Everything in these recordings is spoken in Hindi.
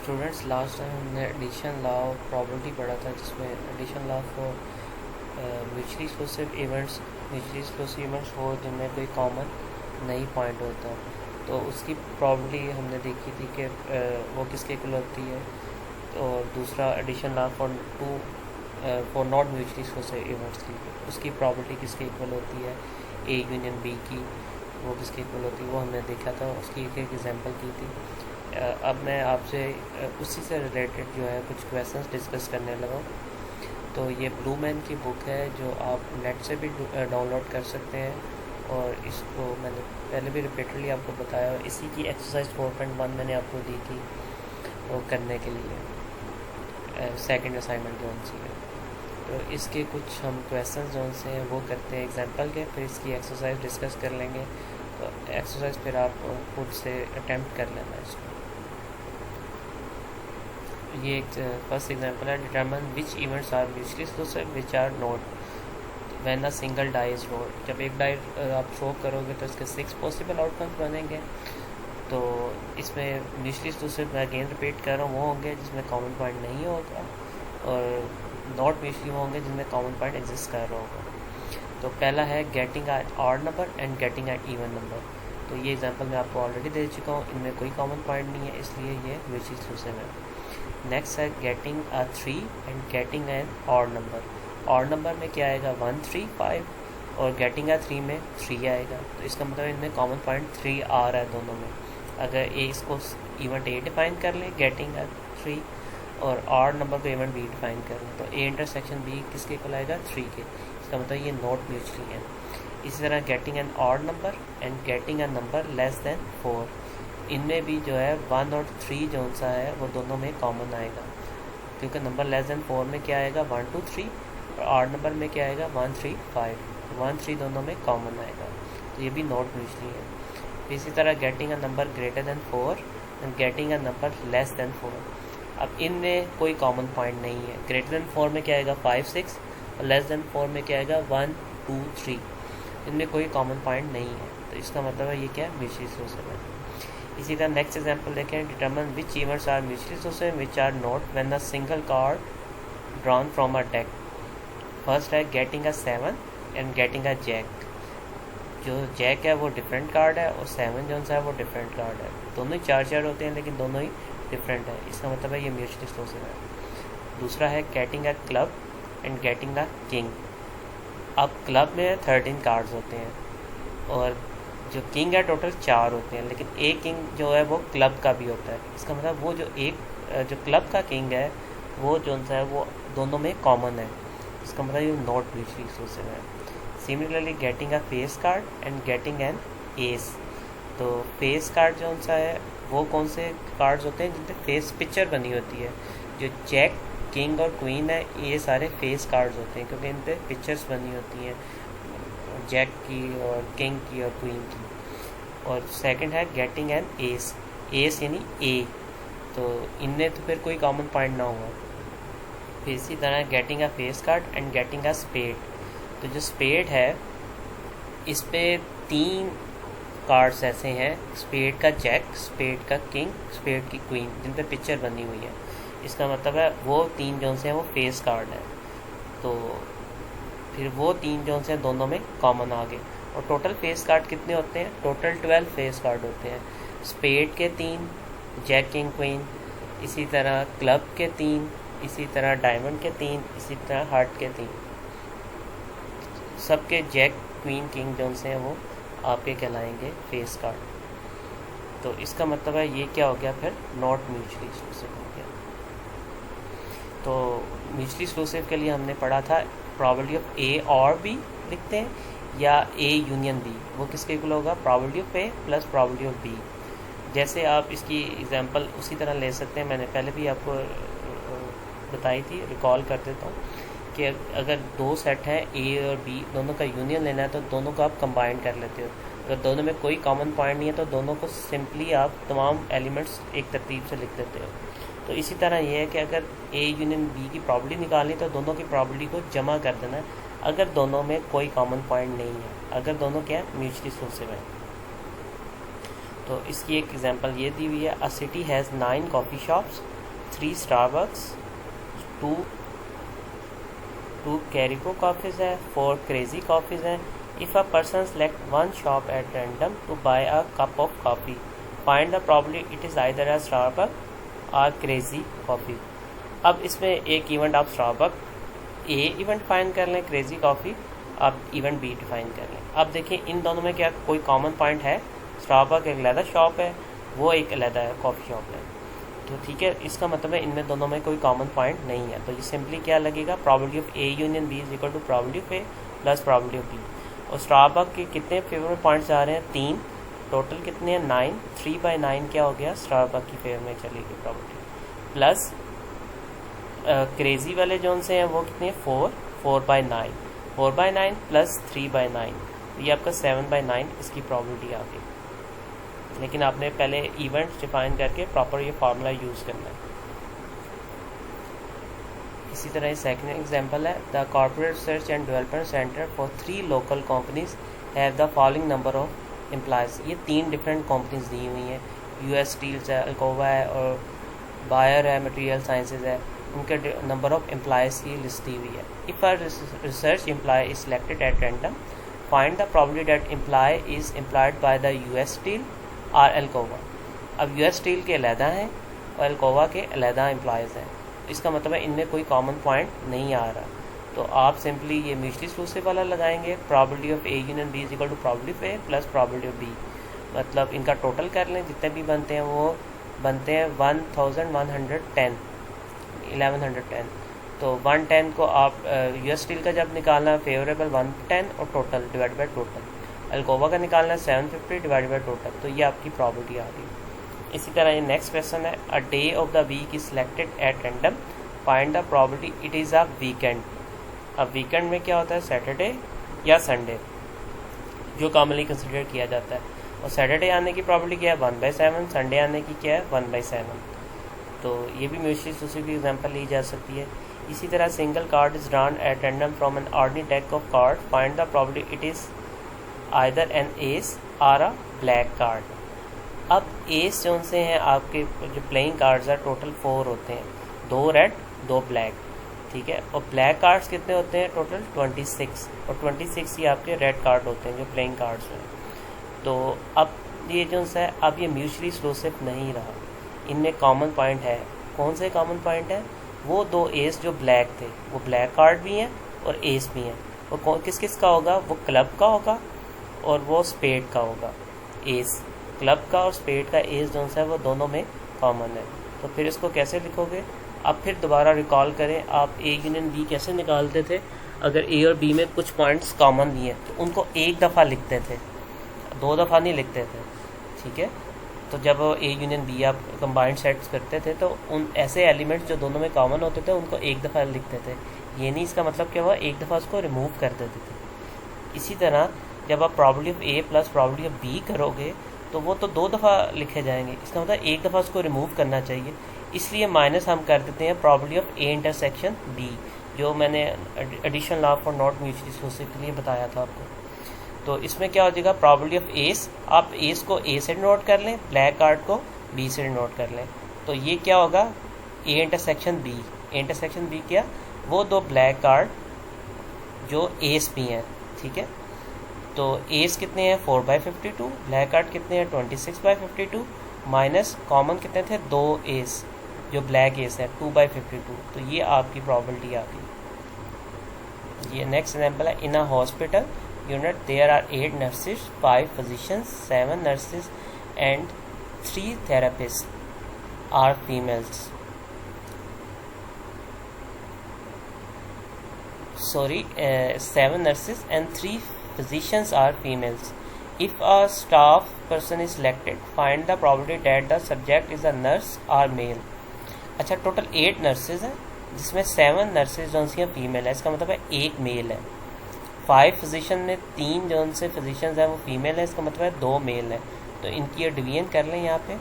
स्टूडेंट्स लास्ट टाइम हमने एडिशन लॉ ऑफ प्रॉपर्टी पढ़ा था, जिसमें addition law for mutually exclusive events हो जिनमें कोई कॉमन नहीं पॉइंट होता, तो उसकी प्रॉपर्टी हमने देखी थी कि वो किसके इक्वल होती है। और दूसरा addition law for not mutually exclusive events की, उसकी प्रॉपर्टी किसके इक्वल होती है, ए यूनियन बी की, वो किसके इक्वल होती है, वो हमने देखा था, उसकी एक एग्जांपल की थी। अब मैं आपसे उसी से रिलेटेड जो है कुछ क्वेश्चंस डिस्कस करने लगा। तो ये ब्लू मैन की बुक है जो आप नेट से भी डाउनलोड कर सकते हैं, और इसको मैंने पहले भी रिपीटेडली आपको बताया। इसी की एक्सरसाइज 4.1 मैंने आपको दी थी वो करने के लिए, सेकंड असाइनमेंट जो सी है। तो इसके कुछ हम क्वेश्चंस जो से हैं वो करते हैं एग्जांपल के, फिर इसकी एक्सरसाइज डिस्कस कर लेंगे। तो एक्सरसाइज फिर आप खुद से अटैम्प्ट कर लेना इसको। ये एक फर्स्ट एग्जांपल है, determine which events are mutually exclusive which are not when a single die is rolled. जब एक डाई आप शो करोगे तो इसके 6 पॉसिबल आउटकम्स बनेंगे। तो इसमें म्यूचुअली एक्सक्लूसिव मैं अगेन रिपीट कर रहा हूँ वो होंगे जिसमें कॉमन पॉइंट नहीं होगा, और नॉट म्यूचुअली वो होंगे जिनमें कॉमन पॉइंट एग्जिस्ट कर रहा होगा। तो पहला है getting eight odd number and getting eight even number. तो ये एग्जांपल मैं आपको ऑलरेडी दे चुका हूँ, इनमें कोई कॉमन पॉइंट नहीं है, इसलिए ये म्यूचुअली एक्सक्लूसिव है। नेक्स्ट है getting a 3 and getting an odd number. Odd number में क्या आएगा 1 3 5, और गेटिंग अ 3 में 3 आएगा। तो इसका मतलब इनमें कॉमन पॉइंट 3 आ रहा है दोनों में। अगर ए इसको इवेंट ए डिफाइन कर ले गेटिंग अ 3, और ऑड नंबर को इवेंट बी डिफाइन कर लें, तो ए इंटरसेक्शन बी किसके इक्वल आएगा 3 के। इसका मतलब ये नॉट म्यूचुअली है। इसी तरह getting an odd number and getting a number less than 4, इनमें भी जो है 1 और 3 जो सा है वो दोनों में कॉमन आएगा, क्योंकि नंबर लेस देन 4 में क्या आएगा 1 2 3, और ऑड नंबर में क्या आएगा 1 3 5, 1 3 दोनों में कॉमन आएगा, तो ये भी नॉट म्यूचुअली है। इसी तरह getting a number greater than 4 and getting a number less than 4। अब इनमें कोई कॉमन पॉइंट नहीं है। ग्रेटर देन 4 में क्या आएगा 5 6, और लेस देन 4 में क्या आएगा 1 2 3, इनमें कोई कॉमन पॉइंट नहीं है। तो इसका मतलब है ये क्या है म्यूचुअली एक्सक्लूसिव है। इसी तरह नेक्स्ट एग्जांपल देखें, determine which events are mutually exclusive which are not when a single card drawn from a deck. First है getting a 7 and getting a jack. जो जैक है वो डिफरेंट कार्ड है, और 7 जो है वो डिफरेंट कार्ड है। दोनों ही 4 होते हैं लेकिन दोनों ही डिफरेंट है। इसका मतलब है ये म्यूचुअली एक्सक्लूसिव है। दूसरा है getting a club and getting a king. अब क्लब में 13 कार्ड्स होते हैं, और जो किंग है टोटल 4 होते हैं, लेकिन एक किंग जो है वो क्लब का भी होता है। इसका मतलब वो जो क्लब का किंग है वो जो है वो दोनों में कॉमन है। इसका मतलब ये नॉट म्यूचुअली एक्सक्लूसिव है। Similarly getting a face card and getting an S. तो फेस कार्ड जो सा है वो कौन से कार्ड्स होते हैं जिनपे फेस पिक्चर बनी होती है। जो जैक किंग और क्वीन है ये सारे फेस कार्ड्स होते हैं, क्योंकि इन पे पिक्चर्स बनी होती हैं जैक की और किंग की और क्वीन की। और सेकंड है गेटिंग एन एस, एस यानी ए, तो इनमें तो फिर कोई कॉमन पॉइंट ना हुआ। फिर इसी तरह getting a face card and getting a spade. तो जो स्पेड है इस पे 3 कार्ड्स ऐसे हैं, स्पेड का जैक, स्पेड का किंग, स्पेड की क्वीन, जिन पे पिक्चर बनी हुई है। इसका मतलब है वो 3 जोन से हैं वो फेस कार्ड है, तो फिर वो 3 जोन से दोनों में कॉमन आ गए। और टोटल फेस कार्ड कितने होते हैं, टोटल 12 फेस कार्ड होते हैं। स्पेड के 3, जैक किंग क्वीन, इसी तरह क्लब के 3, इसी तरह डायमंड के 3, इसी तरह हार्ट के 3, सबके जैक क्वीन किंग जोन से हैं वो आपके कहलाएंगे फेस कार्ड। तो इसका मतलब है ये क्या हो गया फिर नॉट म्यूचुअली एक्सक्लूसिव हो गया। तो म्यूचुअली एक्सक्लूसिव के लिए हमने पढ़ा था प्रॉबबिलिटी ऑफ ए और बी लिखते हैं, या ए यूनियन बी, वो किसके इक्वल होगा probability of A plus probability of B. जैसे आप इसकी एग्जांपल उसी तरह ले सकते हैं, मैंने पहले भी आपको बताई थी, रिकॉल कर देता हूँ कि अगर 2 सेट हैं ए और बी, दोनों का यूनियन लेना है तो दोनों को आप कंबाइन कर लेते हो। अगर दोनों में कोई कॉमन पॉइंट नहीं है तो दोनों को सिंपली आप तमाम एलिमेंट्स एक तरतीब से लिख देते हो। तो इसी तरह ये है कि अगर ए यूनियन बी की प्रॉबबिलिटी निकालनी तो दोनों की प्रॉबबिलिटी को जमा कर देना है, अगर दोनों में कोई कॉमन पॉइंट नहीं है, अगर दोनों क्या है म्यूचुअली एक्सक्लूसिव है। तो इसकी एक एग्जांपल ये दी हुई है, a city has 9 coffee shops 3 Starbucks, 2 Caribou coffees है, 4 क्रेजी कॉफ़ीज़ हैं. If a person select one shop at random to buy a cup of coffee, find the problem it is either a Starbuck or Crazy coffee. अब इसमें एक इवेंट आप स्टारबक ए इवेंट फाइंड कर लें, क्रेजी कॉफ़ी आप इवेंट बी डिफाइन कर लें. अब देखिए इन दोनों में क्या कोई कॉमन पॉइंट है. स्टारबक एक अलहदा शॉप है, वो एक अलहदा कॉफ़ी शॉप है. तो ठीक है, इसका मतलब है इनमें दोनों में कोई कॉमन पॉइंट नहीं है. तो ये सिंपली क्या लगेगा, probability of A union B is equal to probability of A plus probability of B. और स्टारबक के कितने फेवर में पॉइंट्स आ रहे हैं, 3. टोटल कितने हैं, 9. 3/9 क्या हो गया, स्टारबक की फेवर में चलेगी प्रॉबिलिटी. प्लस क्रेजी वाले जोन से हैं वो कितने, 4/9. 4/9 प्लस 3/9, ये आपका 7/9 इसकी प्रॉबिलिटी आ गई. लेकिन आपने पहले इवेंट्स डिफाइन करके प्रॉपर ये फार्मूला यूज़ करना है. इसी तरह सेकंड एग्जांपल है, the corporate research and development centre for 3 local companies have the following number of employees. ये 3 डिफरेंट कंपनीज दी हुई हैं. यूएस स्टील्स है, अल्कोवा है और बायर है, मटेरियल साइंसेज है. उनके नंबर ऑफ एम्प्लॉयज़ की लिस्ट दी हुई है. If a research employ is selected at random, find the probability that employ is employed by the US Steel or Alcoa. अब यूएस स्टील के अलहदा हैं और अल्कोवा के अलहदा एम्प्लॉयज़ हैं. इसका मतलब है इनमें कोई कॉमन पॉइंट नहीं आ रहा. तो आप सिंपली ये म्यूचुअली एक्सक्लूसिव वाला लगाएंगे, probability of A union B is equal to probability of A plus probability of B. मतलब इनका टोटल कर लें, जितने भी बनते हैं वो बनते हैं 1110. तो 110 को आप यूएस स्टील का जब निकालना है फेवरेबल 110 और टोटल डिवाइड बाई टोटल. अल्कोवा का निकालना है 750 डिवाइड बाई टोटल. तो ये आपकी प्रॉबिलिटी आ गई. इसी तरह ये नेक्स्ट क्वेश्चन है, a day of the week is selected at random, find the probability it is a weekend. अब वीकेंड में क्या होता है, सैटरडे या संडे जो कॉमनली कंसिडर किया जाता है. और सैटरडे आने की प्रॉबिलिटी क्या है, 1/7. संडे आने की क्या है, 1/7. तो ये भी म्यूचुअली एक्सक्लूसिव की एग्जांपल ली जा सकती है. इसी तरह single card is drawn at random from an ordinary deck of card, find the probability it is either an S और अ ब्लैक कार्ड. अब एस जो से हैं आपके जो प्लेइंग कार्ड्स हैं टोटल 4 होते हैं, 2 रेड 2 ब्लैक. ठीक है, और ब्लैक कार्ड्स कितने होते हैं, टोटल 26. और 26 ही आपके रेड कार्ड होते हैं जो प्लेइंग कार्ड्स हैं. तो अब ये जो है अब ये म्यूचुअली एक्सक्लूसिव नहीं रहा. इनमें कॉमन पॉइंट है. कौन से कॉमन पॉइंट है, वो 2 एस जो ब्लैक थे वो ब्लैक कार्ड भी हैं और एस भी हैं. वो किस किस का होगा, वो क्लब का होगा और वो स्पेड का होगा. एस क्लब का और स्पेड का एस जो है वो दोनों में कॉमन है. तो फिर इसको कैसे लिखोगे, अब फिर दोबारा रिकॉल करें, आप ए यूनियन बी कैसे निकालते थे. अगर ए और बी में कुछ पॉइंट्स कॉमन भी हैं तो उनको एक दफ़ा लिखते थे, 2 दफ़ा नहीं लिखते थे. ठीक है, तो जब ए यूनियन बी आप कंबाइंड सेट्स करते थे तो उन ऐसे एलिमेंट्स जो दोनों में कॉमन होते थे उनको एक दफ़ा लिखते थे. ये नहीं इसका मतलब क्या हुआ, एक दफ़ा उसको रिमूव कर देते थे. इसी तरह जब आप probability of A plus probability of B करोगे तो वो तो 2 दफ़ा लिखे जाएंगे. इसका मतलब एक दफ़ा उसको रिमूव करना चाहिए. इसलिए माइनस हम कर देते हैं probability of A intersection B, जो मैंने additional law for not mutually exclusive के लिए बताया था आपको. तो इसमें क्या हो जाएगा, प्रॉबिलिटी ऑफ एस, आप एस को ए से नोट कर लें, ब्लैक कार्ड को बी से नोट कर लें. तो ये क्या होगा, A intersection B. A intersection B क्या, वो 2 ब्लैक कार्ड जो एस भी हैं. ठीक है, तो एस कितने हैं, 4/52. ब्लैक कार्ड कितने हैं, 26/52. माइनस कॉमन कितने थे, 2 एस जो ब्लैक एस है, 2/52. तो ये आपकी प्रॉबिलिटी आ गई. ये नेक्स्ट एग्जांपल है, in a hospital unit there are 8 nurses, 5 physicians, 7 nurses and 3 therapists are females. 7 nurses and 3 physicians are females. If a staff person is selected, find the probability that the subject is a nurse or male. अच्छा, टोटल 8 नर्सेज हैं जिसमें 7 नर्सेज जो हैं फीमेल है. इसका मतलब है 1 मेल है. 5 फिजिशियन में 3 जो से फिजिशियंस हैं वो फीमेल है. इसका मतलब है 2 मेल है. तो इनकी ये डिवीजन कर लें यहाँ पे.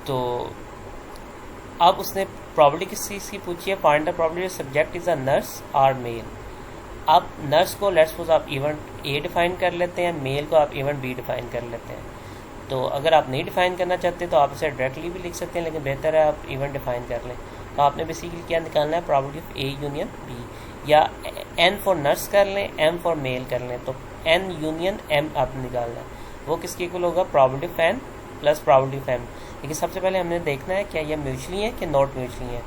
तो अब उसने प्रॉबिलिटी किस चीज़ की पूछी है, find the probability subject is a nurse और मेल. अब नर्स को लेट्स सपोज आप इवेंट ए डिफाइन कर लेते हैं, मेल को आप इवेंट बी डिफाइन कर लेते हैं. तो अगर आप नहीं डिफ़ाइन करना चाहते तो आप इसे डायरेक्टली भी लिख सकते हैं, लेकिन बेहतर है आप इवन डिफ़ाइन कर लें। तो आपने बेसिकली क्या निकालना है, probability of A union B, या एन फॉर नर्स कर लें, एम फॉर मेल कर लें, तो एन यूनियन एम आपने निकालना है। वो किसके इक्वल होगा, probability of N plus probability of M. लेकिन सबसे पहले हमने देखना है क्या ये म्यूचुअली है कि नॉट म्यूचुअली है।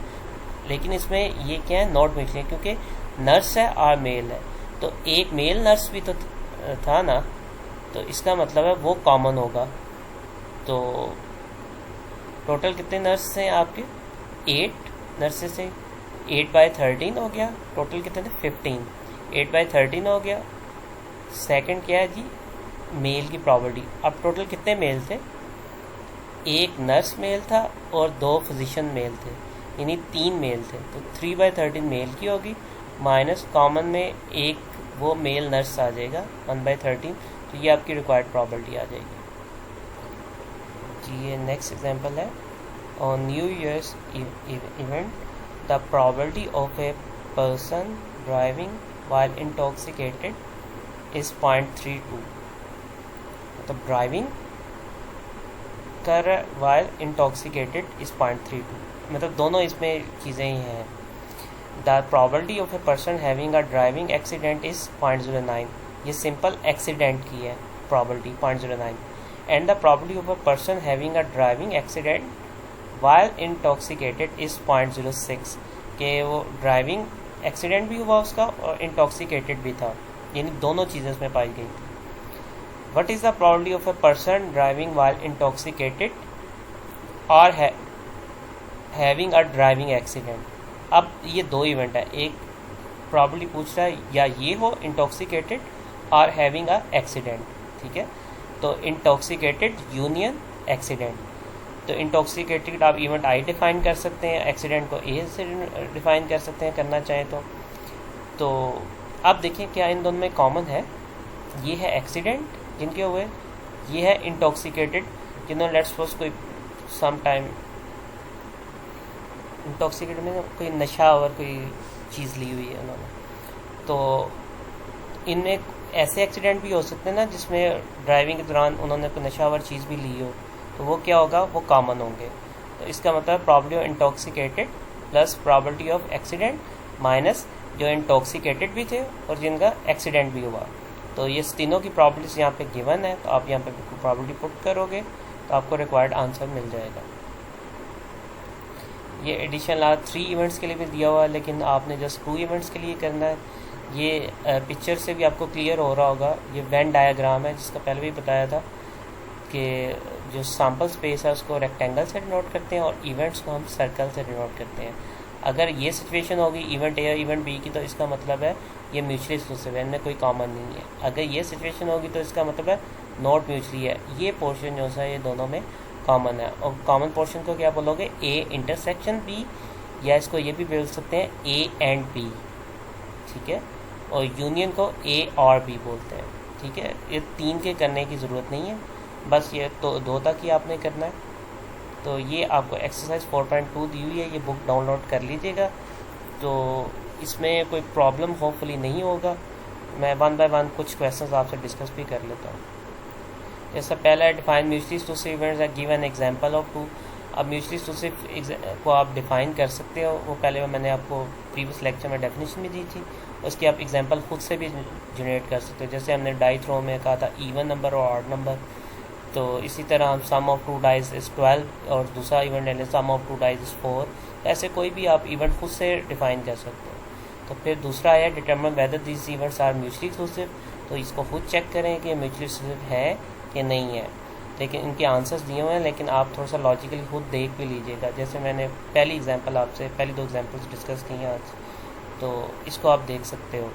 लेकिन इसमें ये क्या है, नॉट म्यूचुअली है, क्योंकि नर्स है और मेल है, तो एक मेल नर्स भी तो था ना, तो इसका मतलब है वो कॉमन होगा। तो टोटल कितने नर्स हैं आपके, 8 नर्सेस हैं, 8/13 हो गया। टोटल कितने थे, 15, 8/13 हो गया। सेकंड क्या है जी, मेल की प्रॉपर्टी। अब टोटल कितने मेल थे, एक नर्स मेल था और 2 फिजिशियन मेल थे, यानी 3 मेल थे। तो 3/13 मेल की होगी, माइनस कॉमन में एक वो मेल नर्स आ जाएगा 1/13, तो ये आपकी रिक्वायर्ड प्रॉपर्टी आ जाएगी जी। ये नेक्स्ट एग्जांपल है, on new years event the property of a person driving while intoxicated is 0.32। मतलब ड्राइविंग कर while intoxicated is 0.32, मतलब दोनों इसमें चीज़ें ही हैं। The property of a person having a driving accident is 0.09, ये सिंपल एक्सीडेंट की है property 0.09। And the property of a person having a driving accident while intoxicated is 0.06, कि वो ड्राइविंग एक्सीडेंट भी हुआ उसका और इंटॉक्सिकेटेड भी था, यानी दोनों चीज़ें उसमें पाई गई थी। What is the property of a person driving while intoxicated और हैविंग अ ड्राइविंग एक्सीडेंट। अब ये 2 इवेंट है, एक प्रॉपर्टी पूछ रहा है या ये हो इंटॉक्सिकेटेड और हैविंग अ एक्सीडेंट, ठीक है। तो इंटॉक्सिकेटेड यूनियन एक्सीडेंट, तो इंटॉक्सिकेटेड आप इवेंट आई डिफाइन कर सकते हैं, एक्सीडेंट को ए से डिफाइन कर सकते हैं करना चाहें तो अब देखिए क्या इन दोनों में कॉमन है, ये है एक्सीडेंट जिनके हुए, ये है इंटॉक्सिकेटेड जिन्होंने लेट्स सपोज कोई सम टाइम इंटॉक्सिकेटेड में कोई नशा और कोई चीज़ ली हुई है उन्होंने। तो इनमें ऐसे एक्सीडेंट भी हो सकते हैं ना जिसमें ड्राइविंग के दौरान उन्होंने कोई नशा और चीज़ भी ली हो, तो वो क्या होगा, वो कॉमन होंगे। तो इसका मतलब property of intoxicated plus property of accident minus जो इंटॉक्सिकेटेड भी थे और जिनका एक्सीडेंट भी हुआ। तो ये तीनों की प्रॉपर्टीज यहाँ पे गिवन है, तो आप यहाँ पे प्रॉपर्टी पुट करोगे तो आपको रिक्वायर्ड आंसर मिल जाएगा। ये एडिशनल 3 इवेंट्स के लिए भी दिया हुआ है, लेकिन आपने जस्ट 2 इवेंट्स के लिए करना है। ये पिक्चर से भी आपको क्लियर हो रहा होगा, ये वेन डायग्राम है जिसका पहले भी बताया था कि जो सैम्पल स्पेस है उसको रेक्टेंगल से डिनोट करते हैं और इवेंट्स को हम सर्कल से डिनोट करते हैं। अगर ये सिचुएशन होगी इवेंट ए और इवेंट बी की, तो इसका मतलब है ये म्यूचुअली एक्सक्लूसिव है, इनमें कोई कॉमन नहीं है। अगर ये सिचुएशन होगी तो इसका मतलब है नॉट म्यूचुअली है, ये पोर्शन जो है ये दोनों में कॉमन है। और कॉमन पोर्शन को क्या बोलोगे, ए इंटरसेक्शन बी, या इसको ये भी बोल सकते हैं ए एंड बी, ठीक है। और यूनियन को ए और बी बोलते हैं, ठीक है। ये 3 के करने की ज़रूरत नहीं है, बस ये तो 2 तक ही आपने करना है। तो ये आपको एक्सरसाइज 4.2 दी हुई है, ये बुक डाउनलोड कर लीजिएगा। तो इसमें कोई प्रॉब्लम होपफुली नहीं होगा। मैं 1 बाय 1 कुछ क्वेश्चंस आपसे डिस्कस भी कर लेता हूँ। जैसा पहला है, define mutually exclusive events are given example of 2। अब म्यूचुअली एक्सक्लूसिव को आप डिफाइन कर सकते हो, वो पहले मैंने आपको प्रीवियस लेक्चर में डेफिनेशन भी दी थी, उसकी आप एग्जांपल खुद से भी जनरेट कर सकते हो। जैसे हमने डाई थ्रो में कहा था इवन नंबर और ऑड नंबर, तो इसी तरह हम सम ऑफ 2 डाइज इज़ 12 और दूसरा इवेंट ले लें सम ऑफ 2 डाइज इज़ 4। ऐसे कोई भी आप इवेंट खुद से डिफाइन कर सकते हो। तो फिर दूसरा है determine whether this events are mutually exclusive, तो इसको खुद चेक करें कि म्यूचुअली एक्सक्लूसिव है कि नहीं है। लेकिन इनके आंसर्स दिए हुए हैं, लेकिन आप थोड़ा सा लॉजिकली खुद देख भी लीजिएगा। जैसे मैंने पहली 2 एग्जाम्पल्स डिस्कस की हैं आज, तो इसको आप देख सकते हो।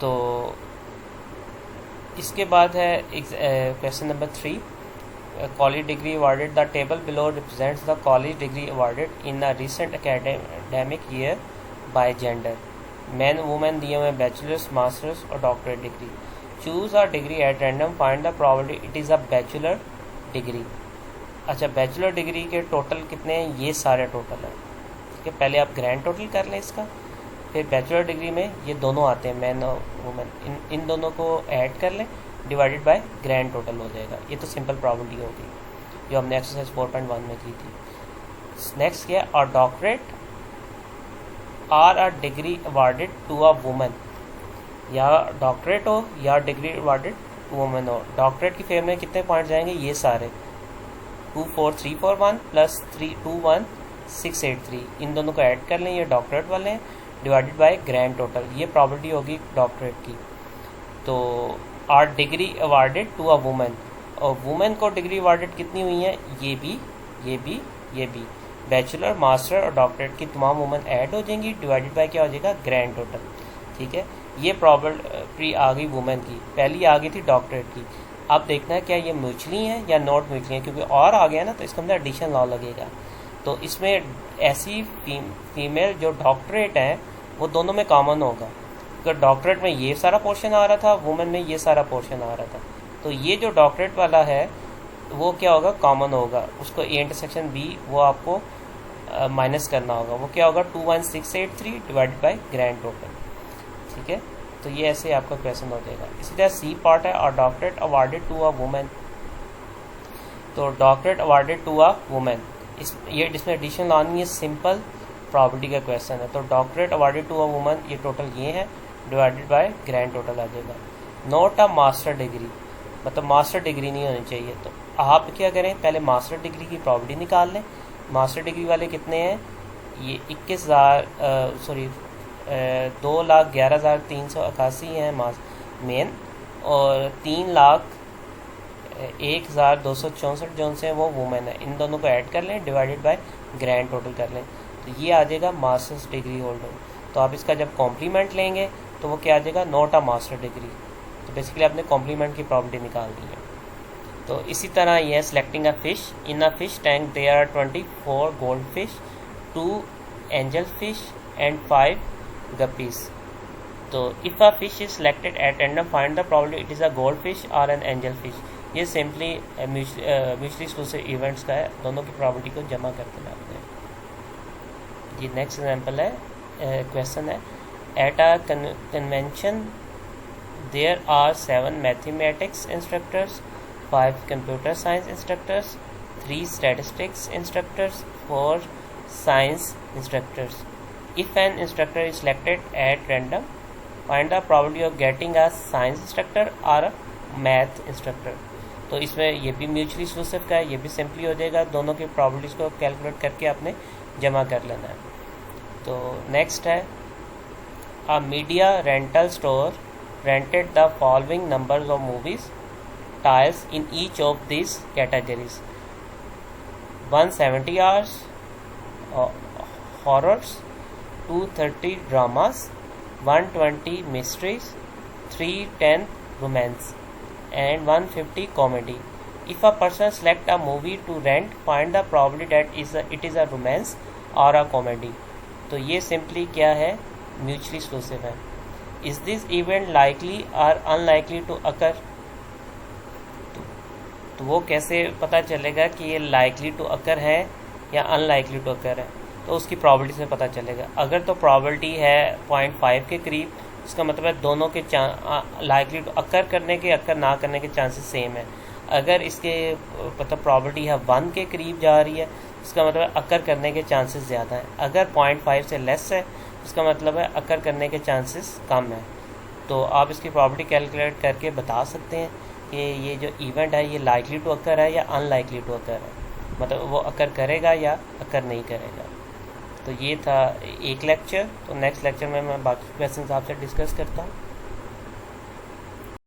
तो इसके बाद है question number 3, college degree awarded. The table below represents the college degree awarded in a recent academic year by gender. Man women दिए हुए बैचलर्स, मास्टर्स और doctorate degree. Choose a degree at random, find the probability it is a bachelor degree. अच्छा, बैचलर डिग्री के टोटल कितने हैं, ये सारे टोटल हैं, ठीक है। पहले आप ग्रैंड टोटल कर लें इसका, फिर बैचलर डिग्री में ये दोनों आते हैं मैन और वुमेन, इन दोनों को ऐड कर लें डिवाइडेड बाय ग्रैंड टोटल हो जाएगा। ये तो सिंपल प्रॉबिलिटी होगी जो हमने एक्सरसाइज 4.1 में की थी। नेक्स्ट क्या है, a doctorate or a degree awarded to a woman, या डॉक्टरेट हो या डिग्री अवार्डेड वुमन हो। डॉक्टरेट की फेवर में कितने पॉइंट जाएंगे, ये सारे 24341 प्लस 321683, इन दोनों को ऐड कर लें, ये डॉक्टरेट वाले हैं, डिवाइडेड बाय ग्रैंड टोटल, ये प्रॉबिलिटी होगी डॉक्टरेट की। तो are degree awarded to a woman, और वुमेन को डिग्री अवार्डेड कितनी हुई है, ये भी, ये भी, ये भी। बैचलर, मास्टर और डॉक्टरेट की तमाम वुमेन ऐड हो जाएंगी, डिवाइडेड बाय क्या हो जाएगा, ग्रैंड टोटल। ठीक है, ये प्रॉबिलिटी आ गई वुमेन की, पहली आ गई थी डॉक्टरेट की। अब देखना है क्या ये म्यूचुअली है या नॉट म्यूचुअली है, क्योंकि और आ गया ना तो इसके अंदर एडिशन लॉ लगेगा। तो इसमें ऐसी फीमेल जो डॉक्टरेट है वो दोनों में कॉमन होगा। अगर डॉक्टरेट में ये सारा पोर्शन आ रहा था, वुमेन में ये सारा पोर्शन आ रहा था, तो ये जो डॉक्टरेट वाला है वो क्या होगा, कॉमन होगा। उसको ए इंटरसेक्शन बी वो आपको माइनस करना होगा, वो क्या होगा 21683 डिवाइडेड बाय ग्रैंड टोटल। ठीक है, तो ये ऐसे आपका क्वेश्चन हो जाएगा। इसी तरह सी पार्ट है, और doctorate awarded to a women, तो doctorate awarded to a women, ये इसमें एडिशन लानी है, सिंपल प्रॉपर्टी का क्वेश्चन है। तो doctorate awarded to a women, ये टोटल ये है, डिवाइडेड बाय ग्रैंड टोटल आ जाएगा। नॉट अ मास्टर डिग्री, मतलब मास्टर डिग्री नहीं होनी चाहिए। तो आप क्या करें, पहले मास्टर डिग्री की प्रॉपर्टी निकाल लें। मास्टर डिग्री वाले कितने हैं, ये 21,000 सॉरी 2,11,381 हैं मेन, और 3,01,264 जो से वो वुमेन है। इन दोनों को ऐड कर लें, डिवाइडेड बाय ग्रैंड टोटल कर लें, तो ये आ जाएगा मास्टर्स डिग्री होल्डर। तो आप इसका जब कॉम्प्लीमेंट लेंगे तो वो क्या आ जाएगा, नॉट अ मास्टर डिग्री। तो बेसिकली आपने कॉम्प्लीमेंट की प्रॉपर्टी निकाल दी है। तो इसी तरह ये है selecting a fish, in a fish tank there are 24 gold fish, 2 angel fish and 5 guppies. तो if a fish is selected at random, find the probability it is a goldfish or an angelfish. ये सिंपली म्यूचुअली एक्सक्लूसिव इवेंट्स का है, दोनों की प्रॉपर्टी को जमा कर देना आपने। ये नेक्स्ट एग्जांपल है, क्वेश्चन है, at a convention there are 7 mathematics instructors, 5 computer science instructors, 3 statistics instructors, 4 science instructors. If an instructor is selected at random, find the probability of getting a science instructor or a math instructor. तो इसमें ये भी म्यूचुअली एक्सक्लूसिव का है, ये भी सिंपली हो जाएगा, दोनों की प्रॉबिलिटीज़ को कैलकुलेट करके आपने जमा कर लेना है। तो नेक्स्ट है, a media rental store rented the following numbers of movies titles in each of these categories: 170 hours horrors, 230 dramas, 120 mysteries, 310 romance, and 150 comedy. If a person select a movie to rent, find the probability that it is a romance or a comedy. तो ये सिंपली क्या है, म्यूचुअली एक्सक्लूसिव है। Is this event likely or unlikely to occur? तो वो कैसे पता चलेगा कि ये likely to occur है या unlikely to occur है, तो उसकी probability से पता चलेगा। अगर तो probability है 0.5 के करीब, इसका मतलब है दोनों के likely to occur करने के occur ना करने के चांसेस सेम है। अगर इसके मतलब probability है 1 के करीब जा रही है, इसका मतलब है occur करने के चांसेस ज़्यादा हैं। अगर 0.5 से लेस है, इसका मतलब है अकर करने के चांसेस कम है। तो आप इसकी प्रॉपर्टी कैलकुलेट करके बता सकते हैं कि ये जो इवेंट है ये लाइकली टू अकर है या अनलाइकली टू अकर है, मतलब वो अकर करेगा या अकर नहीं करेगा। तो ये था एक लेक्चर। तो नेक्स्ट लेक्चर में मैं बाकी क्वेश्चन आपसे डिस्कस करता हूँ।